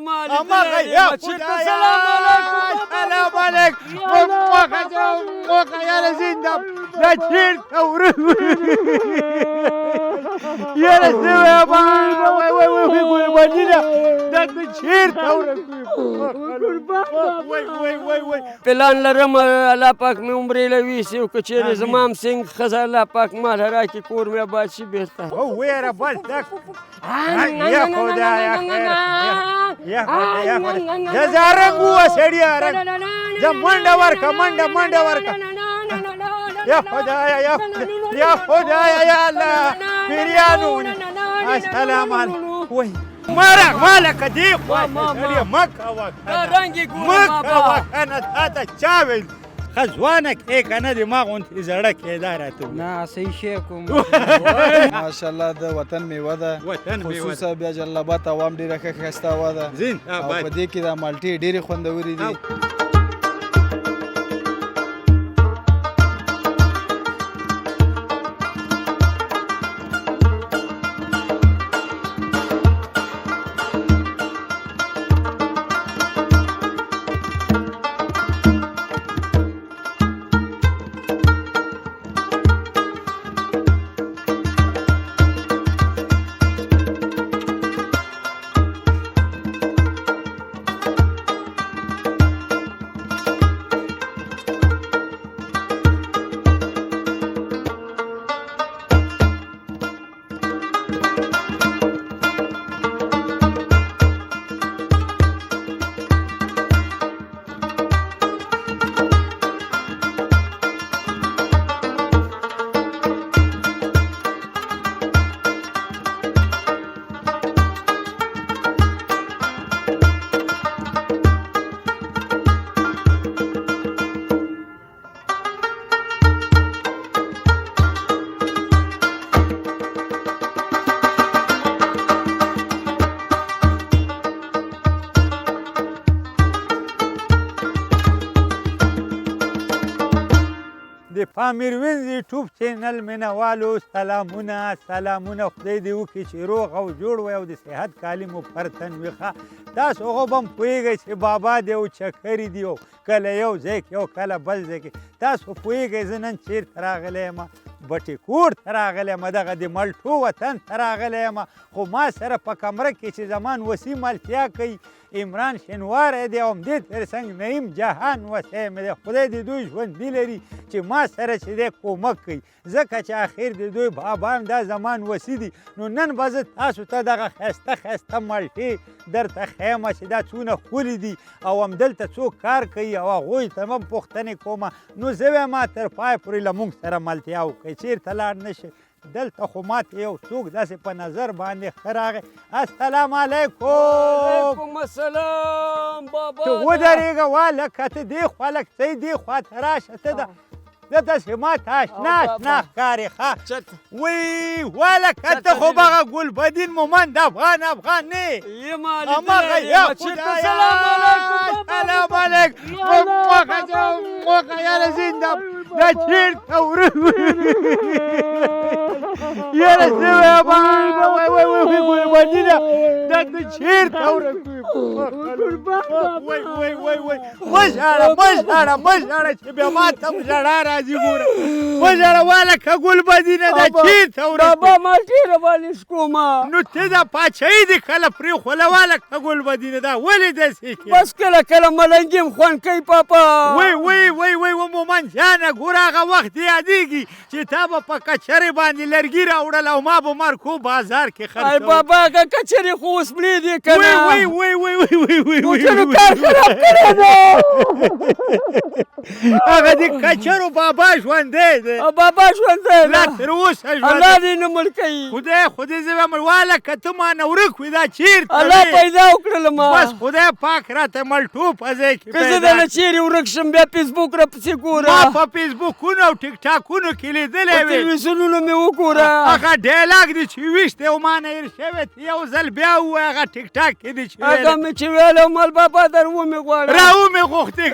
امغه یا خدای سلام علیکم موخه یاره زندم دا چیرته ورک یاره سوی وای گلبدینه دا چیرته ورک وای پلان لرم الله پاک مې عمرې له ویسي او که چېرې زما هم سنګ ښځه الله پاک مال راکړي کور مې آباد شي بېرته ویره بس یا خدای یا خدای زه رنګ ووه سړیه رنګ زه منډه ورکه یا خدایا یا خدایا یا الله پیریانو السلام علیکم وای مرق مالک دی خو مکه وکنه تا ته چا ویل ځوانه کې که نه د ما غوندې زړه کېده راته نه صحیح شی کوم ماشاءالله د وطن میوه ده خصوصا بیا جلال آباد عوام ډېره ښه ښایسته هوا ده او په دې کې د مالټې ډېرې خوندورې دي د پامیروینز یوټیوب چینل مینهوالو سلامونه خدای دې وکړي چې روغ او جوړ وي او د صحت کالي مو پر تن وي ښه تاسو هغه به هم پوهېږئ چې بابا دی او چکرې دي او کله یو ځای کې او کله بل ځای کې تاسو پوهېږئ زه نن چېرته راغلی یم بټې کور ته راغلی یم دغه د مالټو وطن ته راغلی یم خو ما سره په کمره کې چې زمان وسي ملتیا کوي عمران شینواری دی او همدې ترڅنګ نعیم جهان وسی مې دی خدای دې دوی ژوندي لري چې ما سره چې دی کومک کوي ځکه چې اخر د دوی بابا هم دا زمان وسي دي نو نن به زه تاسو ته دغه ښایسته مالټې درته ښیم چې دا څونه ښکلي دي او همدلته څوک کار کوي او هغوی ته هم پوښتنې کومه نو زه وایم تر پای پورې له موږ سره ملتیا وکړئ چېرته لاړ نه شئ دلته خو ماته یو څوک داسې په نظر باندې ښه راغی السلام علیکم وعلیکم السلام بابا ته ودرېږه والکه ته دې خوا لږ څه دې خوا ته راشه ته ده داسې ماته اشنا ښکارې ښه وی والکه ته خو بغه ګلبدین مومند افغان نه همغه یا خدایا سلام علیکم موخه یاره زندم دا چیرته ورک یاره سوی وای گلبدینه دا چیرته ورک وای مژاړه چې بیا ما ته هم ژړا راځي ګوره مژاړه والکه ګلبدینه دا چیرته ورک بابا ما ډېره مالش کومه نو ته دا پاچهي دې کله پرېښوله والکه ګلبدینه دا ولې داسې کې بس کله ملنګي هم خوند کوي پاپا وای مومن جانه ګوره هغه وخت یادېږي چې تا به په کچرې باندې لرګي راوړل او ما به مرکو بازار کې خرڅول ای بابا هغه کچرې خو اوس مړې دي که نه وای کار خراب کړی دی هغه د کچرو بابا ژوندی دی بابا ژوندی لا تر اوسه الله دې نه مړ کوي خدای زه وایم والکه ته ما نه ورک وي دا چېرته الله پیدا وکړلم بس خدای پاک راته مالټو په ځای کې که زه دله چېرې ورک شم بیا فیسبوک راپسې ګوره ما په فیسبوکونو او ټیک ټاکونو کې لیدلی وې تلویزیونونو مې وګوره هغه ډایلاګ دی چې ویشت دی او ما نه هېر شوی یو ځل بیا ووایه هغه ټیک ټاک کې دی چې هغه مې چې ویلی مال بابا در ومې غواړه راومې غوښتې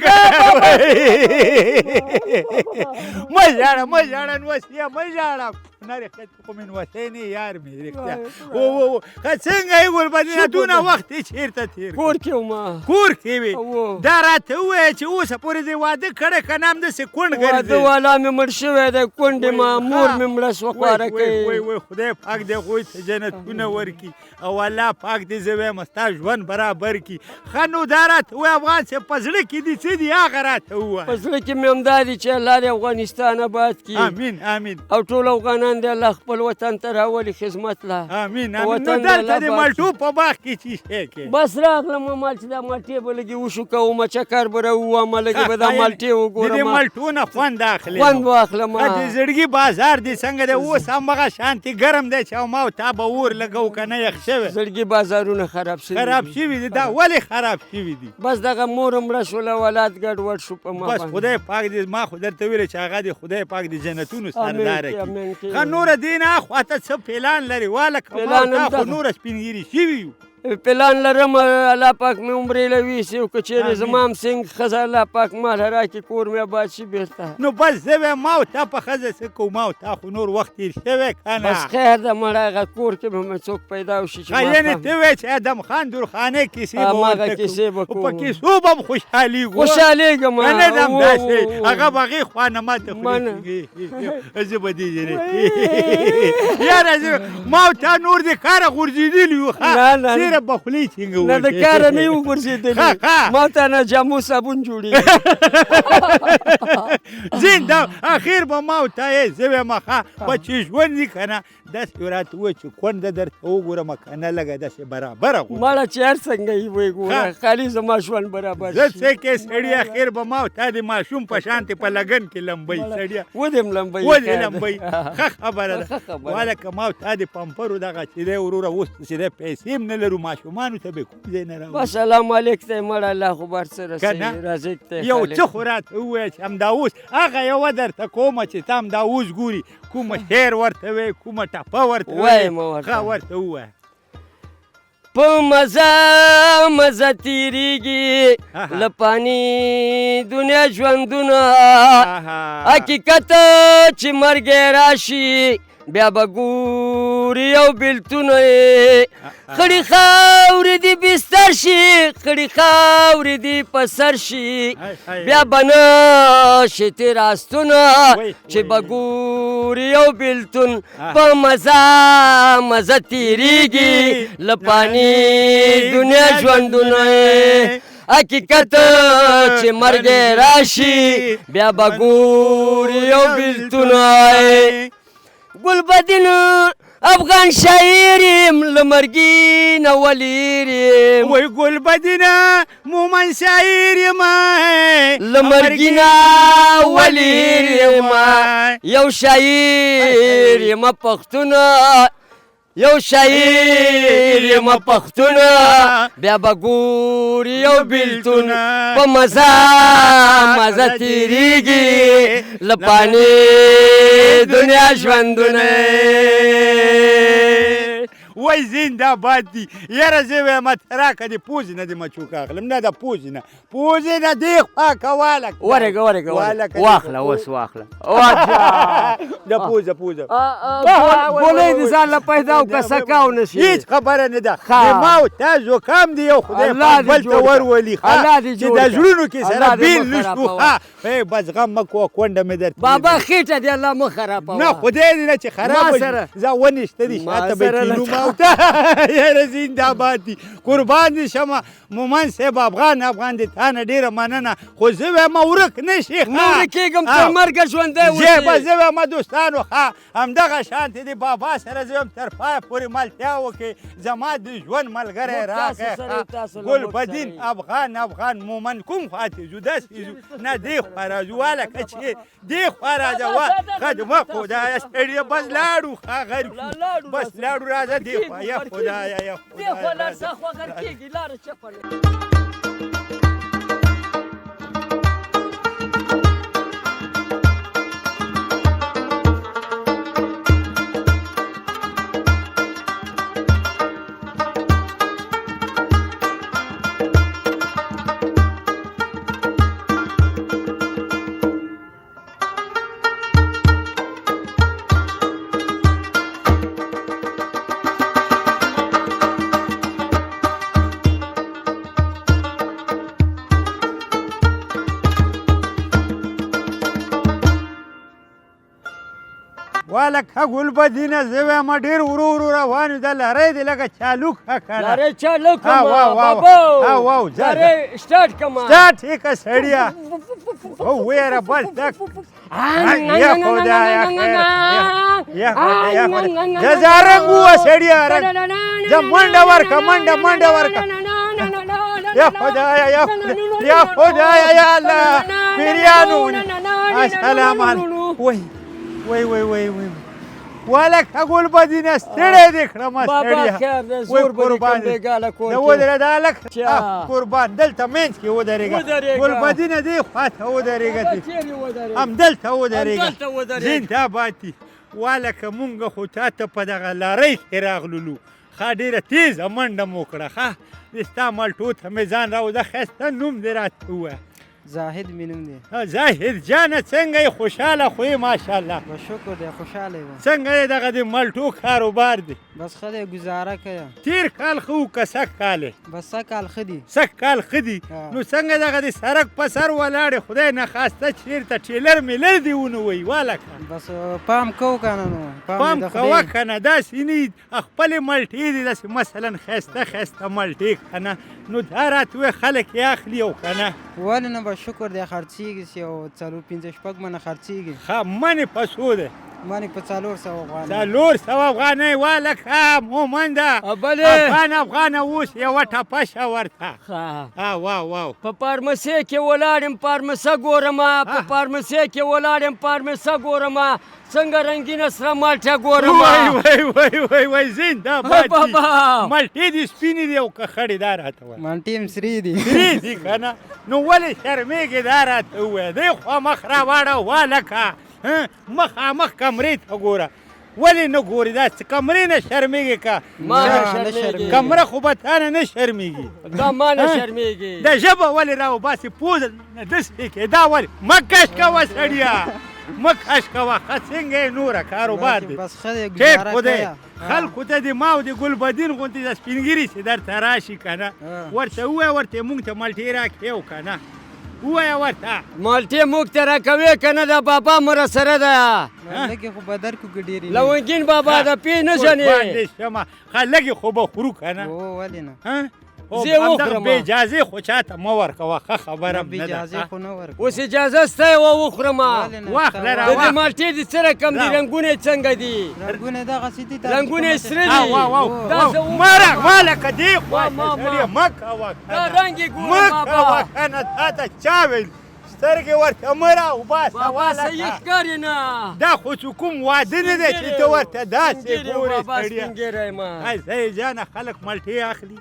مه ژاړه نوسیه مه ژاړه نه رښتیا خو من وطن یار مې رښتیا او څنګه یې ګلبدینه دونه وخت یې چېرته تېر کور کې وم کور کې وې دا راته ووایه چې اوسه پورې دې واده کړی که نه همداسې کونډ ګرځې واده والا مې مړ شوی دی کونډې ما مور مې مړه سوه خواره کوي وای خدای پاک دې هغوی ته جنتونه ورکړي او الله پاک دې زه وایم ستا ژوند برابر کړي ښه نو دا راته ووایه افغان صاحب په زړه کې دې څه دي هغه راته ووایه په زړه کې مې همدا دي چې الله دې افغانستان آباد کړي امین امین او ټول افغانان دې الله خپل وطن ته راولي خدمت له امین امین نو دلته دې مالټو په باغ کې څه شی کې بس راغلم مال چې دا مالټې به لږې وشو کومه چکر به راوومه لږې به دا مالټې وګورم دې مالټو نه خوند اخلې خوند واخلم د زړګي بازار دې څنګه دی اوس همغه شانتې ګرم دی چې ما او تا به اور لګو که نه یخ شوی زړګي بازارونه خراب شوي دي دا ولې خراب شوي دي بس دغه مور مړه شوله اولاد ګډوډ شو په ما بس خدای پاک دې ما خو درته ویلې چې هغه دې خدای پاک دې جنتونو سرداره کړي ښه نوره دې نه اخواته څه پلان لري واله که ما تا خو نوره سپینګیري شوي یو پلان لرم الله پاک مې عمرې له ویسي او که چېرې زما هم سینګ ښځه الله پاک مال راکړي کور مې آباد شي بېرته نو بس زه وایم ما او تا په ښځه څه کوو ما او تا خو نور وخت تېر شوی که نه بس خیر ده مړه هغه کور کې به مې څوک پیدا وشي چې یعنې ته وایې چې ادم خان درخانۍ کیسې به هماغه کیسې به کوم په کیسو به هم خوشحالېږو خوشحالېږم نه ده همداسې هغه به هغې خوا نه ماته خوري زه به دې یاره ما او تا نور دې کاره غورځېدلي یو ښه صرف به خولې څنګه نه د کاره نه یې وغورځېدلي ما ته نه جامو صابون جوړېږي زین دا اخر به ما او تا یې زه وایم ښه په چې ژوند دي که نه داسې راته ووایه چې کونډه درته وګورم که نه لږه داسې برابره مړه چې هر څنګه یې وایي ګوره خالي زما ژوند برابر زه څه کې سړي اخر به ما او تا د ماشوم په شانتې په لګن کې لمبۍ سړیه ودې م لمبۍ ودې لمبۍ ښه خبره ده واله که ما او تا د پمپرو دغه چې دی وروره اوس چې دی پیسې هم نه لرو ماشومانو ته به کوم ځای نه راوړو بس سلام علیک ته مړه الله خو بر څه رسوي رازق ته یو څه خو راته ووایه چې همدا اوس هغه یوه درته کومه چې ته همدا اوس ګوري کومه شعر ورته وایې کومه ټپه ورته وایې ښه ورته ووایه په مزه مزه تیریږي له پاني دنیا ژوندونه حقیقت چې مرګ راشي بیا به ګوري او بېلتونه یې خړې خاورې دې بستر شي خړې خاورې دې په سر شي بیا به نه شي تېراستونه چې به ګوري او بېلتون په مزه مزه تېرېږي له پاني دنیا ژوندونه یې حقیقت چې مرګ راشي بیا به ګوري او بېلتونه یې ګلبدین افغان شاعر یم له مرګي نه ولیر یم وای ګلبدین مومن شاعر یم له مرګي نه ولیر یم یو شاعر یم پښتونه یو شاعر یم پښتونه بیا به ګوري او بېلتون په مزه مزه تېرېږي له پاني دنیا ژوندونه وای زنده باد دي یاره زه وایم ته راکړه دې پوزې نه دې مچوک اخلم نه د پوزې نه پوزې نه دې خوا که واله ورېږه واخله اوس واخله د پوزه ګولۍ دې ځان له پیدا وکړه سکاو نه شي هېڅ خبره نه ده ما او تا زکام دی یو خدای پاک بل ته ورولي چې د زړونو کې سره بېل نه شو بس غم مه کوه کونډه مې درته بابا خېټه دې الله مه خرابوه نه خدای دې نه چې خرابه زه ونېشته دي شاته به کینو ما او تا یاره زنده باد دي قربان دې شمه مومن صاحب افغان دې تا نه ډېره مننه خو زه وایم ورک نه شي نه ورکېږم تر مرګه ژوندی اوسې زه وایم دوستانو ښه همدغه شانتې د بابا سره زه وایم تر پایه پورې ملتیا وکړې زما د ژوند ملګری راغی ګلبدین افغان مومن کوم خواته ځو داسې ځو نه دې خوا راځو واله که چې دې خوا راځه خدمه خدایه ستړیه بس لاړو ښه غریب بس لاړو راځه دې خوا یا خدایه یا خدایه والکه ګلبدینه زه وایم ډېر ورو ورو روان یو دا لاری دې لکه چالو کړه که نه لاری چالو کړه بابا لاری سټارټ کړه سټارټ یې که سړیه وویره بس یا خدایه خیر یا خدایه زه زارنګ ووه سړیه زه منډه ورکړه منډه ورکړه یا خدایه یا خدایه یا الله پیریانو السلام علیکم وای والکه ګلبدینه ستړی دې کړمه سړیه زور قربان دی ودرې دا هلک قربان دلته منځ کې ودرېږه ګلبدینه دې خواته ودرېږه همدلته ودرېږه زنده باتي والکه مونږ خو تا ته په دغه لارۍ کې راغللو ښه ډېره تېزه منډه مو کړه ښه د ستا مالټو ته مې ځان راوځه ښایسته نوم دې راته ووایه زاهد مې نوم دی زاهد جانه څنګه یې خوشحاله خو یې ماشاءالله شکر دی خوشحاله یم څنګه یې دغه د مالټو کاروبار دی بس ښه دی ګزاره کوه تېر کال ښه و که سږ کال یې بس سږ کال ښه دي سږ کال ښه دي نو څنګه دغه د سړک په سر ولاړې خدای نخواسته چېرته ټیلر میلر دې ونووي والکه بس پام کوو که نه نو پام کوه که نه داسې نه خپلې مالټې دي داسې مثلا ښایسته مالټې که نه نو دا راته ووایه خلک یې اخلي او که نه ولې نه به شکر دی خرڅېږي یو 4-5 منه خرڅېږي ښه منې په څو دی منې په 400 افغانۍ 400 افغانۍ والکه مومنده افغان اوس یوه ټپشه ورته واو په فارمسۍ کې ولاړ یم فارمسه ګورمه په فارمسۍ کې ولاړ یم فارمسه ګورمه څنګه رنګینه سره مالټه ګورمه وای زنده باتي مالټې دې سپینې دي او که خړې دا راته وایه مالټې هم سرې دي سرې دي که نه نو ولې شرمېږې دا راته ووایه دی خوا مخ راواړه والکه مخامخ کمرې ته ګوره ولې نه ګورې داسې کمرې نه شرمېږې که کمره خو به تا نه شرمېږي دا ما نه شرمېږي دا ژبه ولې راوباسې پوزه داسې کې دا ولې مه کش کوه سړیه مه کش کوه ښه څنګه یې نوره کاروبار دی ټیټ خو دی خلکو ته د ما او د ګلبدین غوندې د سپین ګیري چې درته راشي که نه ورته ووایه ورته مونږ ته مالټې راکړې او که نه ووایه ورته مالټې موږ ته راکوې که نه دا بابا مو راسره ده لږې خو به درکو که ډېرې لونګین بابا د پې نه باندې شمه ښه لږې خو به خورو که نه ولې نه زه وخورم بې اجازې خو چاته مه ورکوه ښه خبره هم نه ده اوس اجازه سته یې وخورم واخله د دې مالټې دې څه رقم دي رنګونه یې څنګه دي رنګونه یې دغسې دي رنګونه یې سره دي ما لکه دې خوا مه کوه دا رنګ یې مه ګوره کوه که نه تا ته چا ویل سترګې ورته مه راوباسه بابا صحیح ښکاري نه دا خو چې کوم واده نه دی چې ته ورته داسې ګورې سړیه زه جانه خلک مالټې اخلي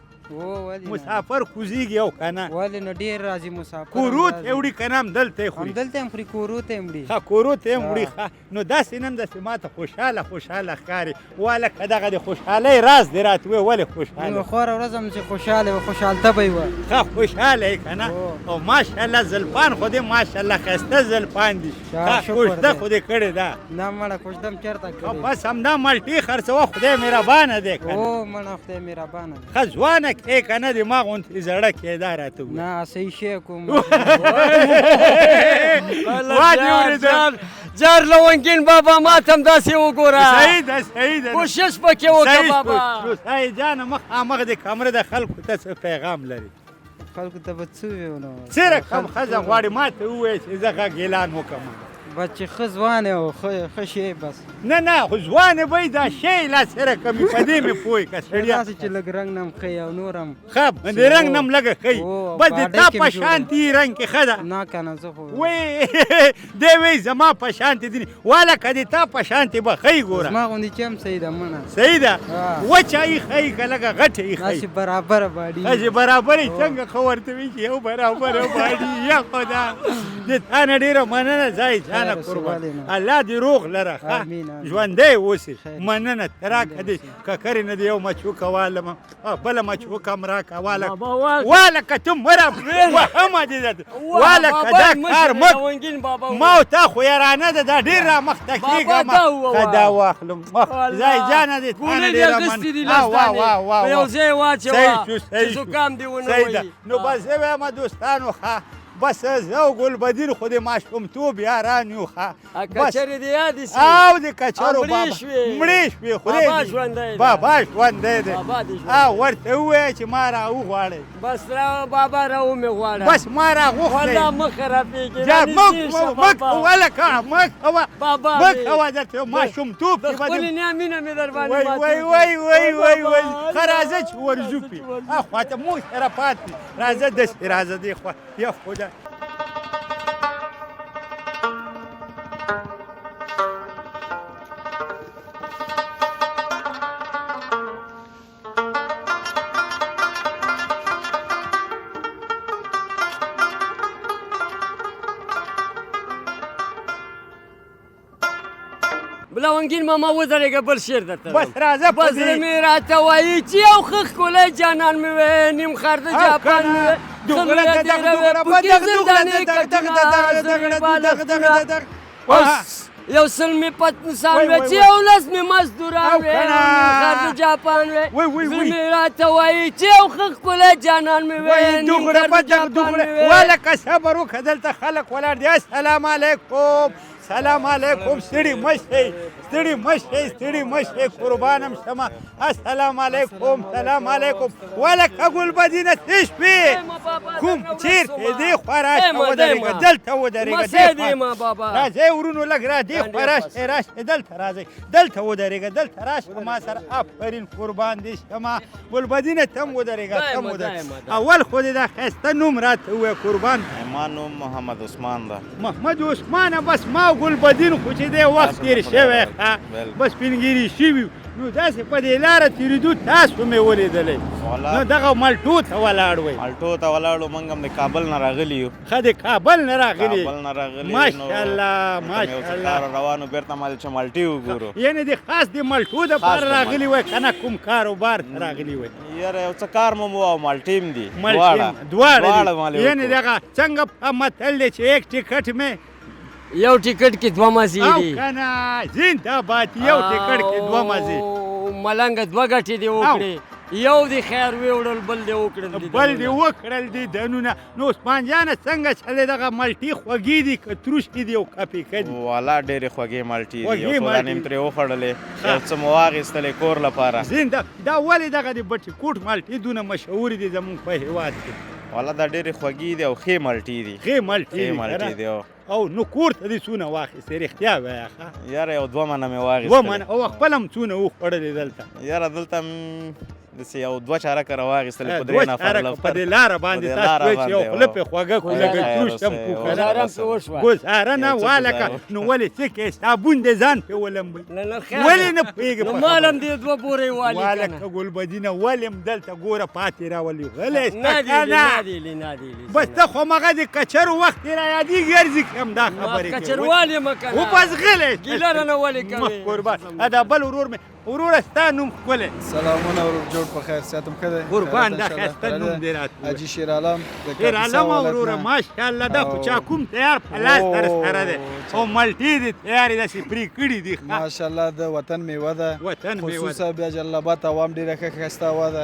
مسافر کوزیږي او که نه ولې نو ډېر راځي مسافر کورو ته یې وړي که نه همدلته یې خوري همدلته هم خوري کورو ته یې وړي ښه کورو ته یې وړي ښه نو داسې نه هم داسې ما ته خوشحاله ښکاري والکه دغه د خوشحالۍ راز دې راته ووایه ولې خوشحاله نو خواره ورځ هم چې خوشحاله وه خوشحالطبه یې وه ښه خوشحاله یې که نه او ماشاءالله زلفان خو دې ماشاءالله ښایسته زلفان دي کوژده خو دې کړې ده نه مړه کوژده م چېرته کړې بس همدا مالټې خرڅوه خدای مهربانه دی که او مړه خدای مهربانه دی ښه ځوانه کې که نه د ما غوندې زړه کې دا راته ووایه نه صحیح شی کوم جار لونګین بابا ما ته هم داسې وګوره صحیح ده کوشش پکې وکړه بابا نو صحیح جانه مخامخ د کمره د خلکو ته څه پیغام لري خلکو ته به څه ویو نو څه رقم ښځه غواړي ما ته ووایه چې زه غږ اعلان وکړم بچې ښه ځوانې او ښه شی بس نه خو ځوانې به یې دا شی لا څه رقم وي په دې مې پوه که سړیه داسې چې لږ رنګ نه هم ښه او نور هم ښه د رنګ نه هم لږه ښه بس د تا په شانتې رنګ کې ښه ده نه که نه زه خو وی دی وایي زما په شانتې دي واله که د تا په شانتې به ښه ګوره زما غوندې چې هم صحیح ده منه صحیح ده وچه یې ښه که لږه غټه یې ښه داسې برابره باډي داسې برابره یې څنګه ښه ورته وي چې یو برابره باډي یا خدا د تا نه ډېره مننه ځای جانه قربان الله دې روغ لره ښه ژوندی اوسې مننه ته راکړه دې ککرې نه دې یو مچوکه والمه بله مچوکه هم راکړه والکه ته مه وهمه دې ده والکه دا کار ما او تا خو یارانه ده دا ډېر را مخته کېږه که دا واخلم ځای جانه دې تا نه ډېره په یو ځای واچوه چې زکام دې ونه وهي نو بس زه وایم دوستانو ښه بس زه او ګلبدین خو د ماشومتوب یاران یو ښه کچرې دې یادې سي او د کچرو مړې شوې مړې شوې خدای بابا دې ژوندی دی. بابا ژوندی دی بابا دې ژوندی. ورته ووایه چې ما راوغواړئ بس را بابا را ومې غواړه بس ما راغوښتی والله مخ خرابېږي جا را نږدې شه مک بابا. ولکه مک کوه بابا مک دې. کوه درته ماشومتوب د کې به خپلې نیا مینه مې در باندې وای ماتېږي. وای وای وای وای وای بابا. ښه راځه چې ورځو پې اخواته موږ سره پاتې راځه داسې راځه دې خوا یا خدا بلونګین ماما ودرېږه بل شعر درته بس راځه په بس دې مې راته وایي چې یو ښه ښکلی جانان مې وې نیم خر د جاپان مې وې دوغره خلویه دغه تېروې دوغره پکې زندانې دغه کټونه یو سل مې پتنسان وې چې یو لس مې مزدوران وې نیم خر د جاپان وې زړه مې راته وایي چې یو ښه ښکلی جانان مې وې نیم خر د جاپان مې وې ولکه صبر وکړه دلته خلک ولاړ دي السلام علیکم سلام علیکم ستړي مشئ ستړي مشئ ستړي مشئ قربانم شمه السلام علیکم سلام علیکم ولکه ګلبدینه څه شوې کوم چیرته دې خوا راشه ودرېږه دلته ودرېږه راځئ ورونو لږ را دې خوا راشه راشه دلته راځئ دلته ودرېږه دلته راشه ما سره آفرین قربان دې شمه ګلبدینه ته هم ودرېږه ته هم ودرېږه اول خو دې دا ښایسته نوم راته ووایه قربان ما نوم محمد عثمان ده محمد عثمانه بس ما ګلبدین خو چې دی وخت تېر شوی بس سپینګیري شوي نو داسې په دې لاره تېرېدو تاسو مې ولیدلی نو دغه مالټو ته ولاړ وئ مالټو ته ولاړو موږ هم د کابل نه راغلي یو ښه د کابل نه راغلي کابل نه راغلي ماشاءالله ماشاءالله روانو بیرته مال چې مالټې وګورو یعنې د خاص د مالټو دپاره راغلي وئ که نه کوم کاروبار ته راغلي وئ یاره یو څه کار مو او مالټې هم دي دواړه یعنې دغه څنګه په متل دی چې یک ټکټ مې یو ټیکټ کې دوه مزې او دي که نه زنده‌باد یو ټکټ کې دوه مزې ملنګه دوه ګټې دې وکړې یو دې خیر ویوړل بل دې وکړل بل دې وکړل دي دنونه نو عثمان جانه څنګه چلې دغه مالټې خوږې دي که تروشکې دي او که پیکه دي والا ډېرې خوږې مالټې دي یو څو دانې مې ترې وخوړلې یو څه مو واخیستلې کور لپاره زنده دا ولې دغه د بټي کوټ مالټې دونه مشهورې دي زموږ په هېواد کې والا دا ډېرې خوږې دي او ښې مالټې دي ښې مالټې دي او نو کور ته دې څونه واخیستې رښتیا وایه ښه یاره یو 2 منه مې واخیستلې 2 منه او خپله هم څونه وخوړلې دلته یاره دلته داسې یو 2 چارکه راواخیستلې په 3 نفر په دې لاره باندې تاسو چې یو خوله پې خوږه کړو لکه تروش هم کړو ګوزاره نه والکه نو ولې څه کې صابون دې ځان پې ولمبئ ولې نه پوهېږې نو مال هم دې 2 بورې والي والکه ګلبدینه ولې هم دلته ګوره پاتې راولي غلی نه بس ته خو مغه د کچرو وخت یې را یادېږي هر ځي کې هم دا خبرې کوي کچروال یم که و بس غلی ګیله رانه ولې کوې قربان دا بل ورور مې وروره ستا نوم ښکلی سلامونه ورور جوړ په خیر صحت هم ښه دی قربان دا ښایسته نوم دې راته حاجي شیر عالم شیر عالم وروره ماشاءالله دا خو چا کوم تیار په لاس درسره دی او مالټې دې تیارې داسې پرې کړي دي ماشاءالله د وطن میوه ده خصوصا بیا جلال آباد عوام ډېره ښه ښایسته هوا ده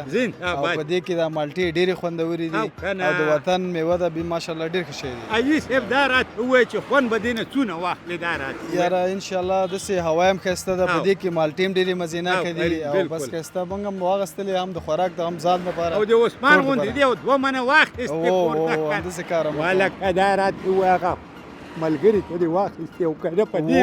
او په دې کې دا مالټې ډېرې خوندورې دي او د وطن میوه ده ماشاءالله ډېر ښه شی دی حاجي صاحب دا راته ووایه چې خوند به دې نه څونه واخلې دا راته یاره انشاءالله داسې هوا هم ښایسته ده په دې کې مالټې هم ډېرې مزیناکه دي او بس ښایسته موږ هم واخیستلې هم د خوراک د هم ځان لپاره او د عثمان غوندې دی او 2 منه واخیستې همداسې کار هم والکه دا راته ووایه هغه ملګري ته دې واخیستې او که نه په دې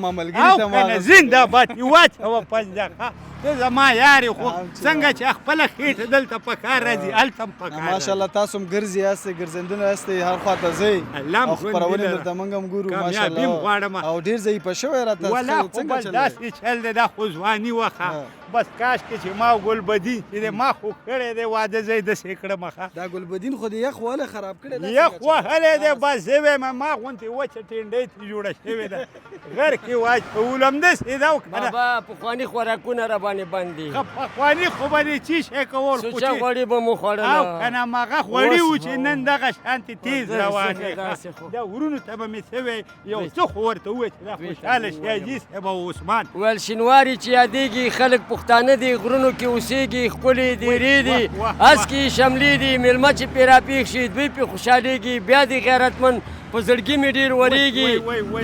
ما ملګري ته او که نه زنده‌باد یې واچوه پنجه ته زما یارې خو څنګه چې خپله خېټه دلته په کار راځي هلته هم په کار ماشاءالله تاسو هم ګرځئ یاستئ ګرځندونه یاستئ هر خوا ته ځئ او خپرونې درته موږ هم ګورو ماشاءالله او ډېر ضعیفه شوی راته ولا خو بس داسې چل دی دا خو ځواني وښه بس کاشکې چې ما ګلبدین چې دی ما خو کړی دی واده زه یې داسې کړم ښه دا ګلبدین خو د یخ واله خراب کړی دی یخ وهلی دی بس زه وایم ما غوندې وچه ټینډۍ ترې جوړه شوې ده غر کې واچولو همداسې ده او که نه بابا پخواني خوراکونه را باندې بند دي پخواني خو به دې څه شی کول سوچه غوړي به مو خوړل او که نه مغه غوړي وو چې نن دغه شانتې تیز روانې دا ورونو ته به مې څه وی یو څه خو ورته ووایه چې دا خوشحاله شي حاجي صاحب او عثمان ویل شینواري چې یادېږي خلک په پښتانه دي غرونو کې اوسېږي ښکلې دیرې دي هسکې شملې دي مېلمه چې پرې راپېښ شي دوی پرې خوشحالېږي بیا د غیرتمند په زړګي مې ډېر وریږي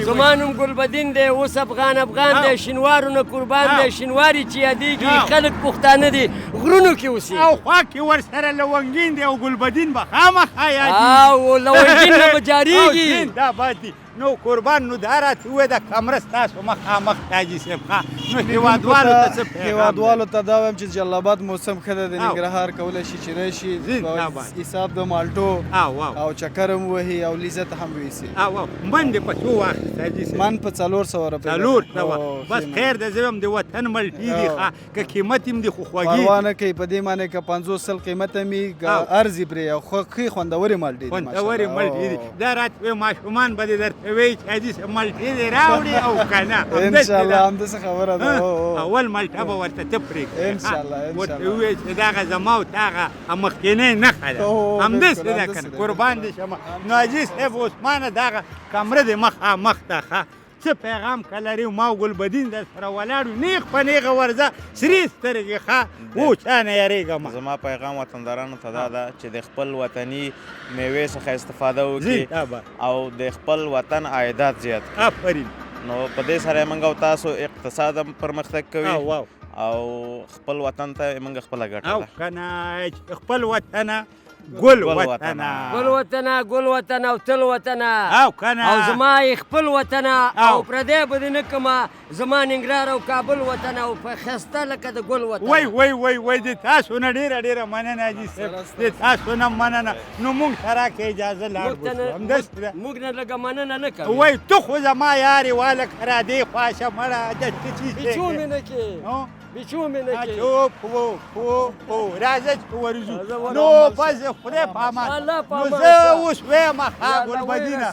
زما نوم ګلبدین دی اوس افغان دی شینوارو نه قربان دی شینواري چې یادېږي خلک پښتانه دي غرونو کې اوسېږي او خوا کې ورسره لونګین دی او ګلبدین به خامخا یادېږي او لونګین نه به جارېږي زنده‌باد دي نو قربان نو دا راته ووایه د کمره ستاسو مخامخ حاجي صاحب ښه نو هېوادوالو ته څه پیغام هېوادوالو ته دا وایم چې جلال آباد موسم ښه ده د ننګرهار کولی شي چې راشي حساب د مالټو او چکر هم وهي او لیزه ته هم ویسي منډې په څو واخیست حاجي صاحب من په 400 روپۍ 400 بس خیر دی زه هم د وطن ملټي دي ښه که قیمت هم دي خو خوږې پروا نه کوي په دې معنی که 500 قیمت هم وي ارزي پرې او ښې خوندورې مالټې دي خوندورې مالټې دي دا راته وایي ماشومان به دې درته وایي چې حاجي صاحب مالټې دې راوړي او که نه انشاءالله همداسې خبره ده اول مالټه به ورته ته پرېږدې انشاءالله ورته ووایې چې دغه زما او تا هغه مخکینۍ نښه ده همداسې ده که نه قربان دې شمه نو حاجي صاحب عثمانه دغه کمره دې مخامخ ته ښه څه پیغام که لري ما او ګلبدین در سره ولاړ یو نیغ په نیغه ورځه سرې سترګې ښه و چا نه یارېږم زما پیغام وطندارانو ته دا ده چې د خپل وطني میوې څخه استفاده وکړي او د خپل وطن عایدات زیات آفرین نو په دې سره موږ او تاسو اقتصاد هم پرمختګ کوي او خپل وطن ته موږ خپله ګټه ده او که نه خپل وطنه ګل وطنه ګل وطنه او تل وطنه او کنه او زما یې خپل وطنه او پردی به دې نه کړمه زما ننګرهار او کابل وطنه او په ښایسته لکه د ګل وطنه وای د تاسو نه ډېره مننه حاجي صاحب د تاسو نه مننه نو موږ ته راکړئ اجازه لاړ بشو همداسې ده موږ نه لږه مننه نه کوو وای ته خو زما یارې والک را دې خواشه مړه داسې چیز بیچو مې نه کې بیچو مې نه کې راځه چې ورځو نو بس خدای په امان نو زه اوس ویم ښه ګلبدینه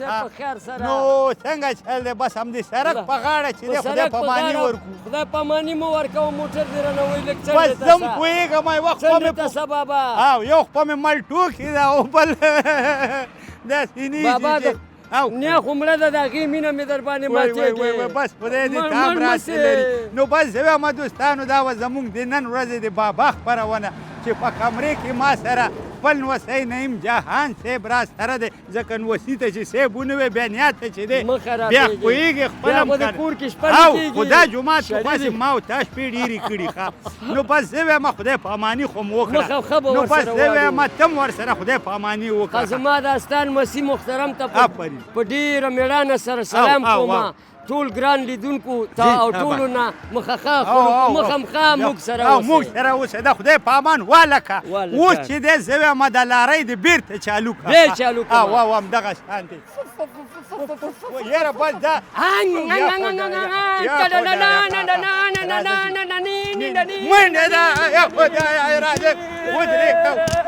نو څنګه چل دی بس همدې سړک په غاړه چې دی خدای په اماني ورکړو خدای په اماني مو ورکوه موټر دې رانه وایي لږ څنګه بس زه هم پوهېږم یو خوا مې څنګه بابا او یو خوا مې مالټو کې ده او بل داسې نیږي نه خو مړه ده د هغې مینه مې در باندې ماتېږي بس خدای دې تام راسې لري نو بس زه وایم دوستانو دا وه زموږ د نن ورځې د بابا خپرونه چې په کمرې کې ما سره خپل نوسی نعیم جهان صاحب را سره دی ځکه نوسي ته چې صاحب ونوی بیا نیت ته چې دی بیا پوهېږي خپل هم او خو دا جومات خو بس ما او تا شپې ډېرې کړي ښه نو بس زه وایم خدای په اماني خو م وکړه نو بس زه وایم ته هم ورسره خدای په اماني وکړه زما د استان مسیح محترم ته په ډېره مېړانه سره سلام کوم ټول ګران لیدونکو ته او ټولو نه مخامخا موږ سره او موږ سره اوسېده خدای په امان والکه اوس چې دی زه وایم د لارۍ د بېرته چالو کړه او همدغه شان دی یاره بس دا منډه ده یا خدای راځه ودرېږه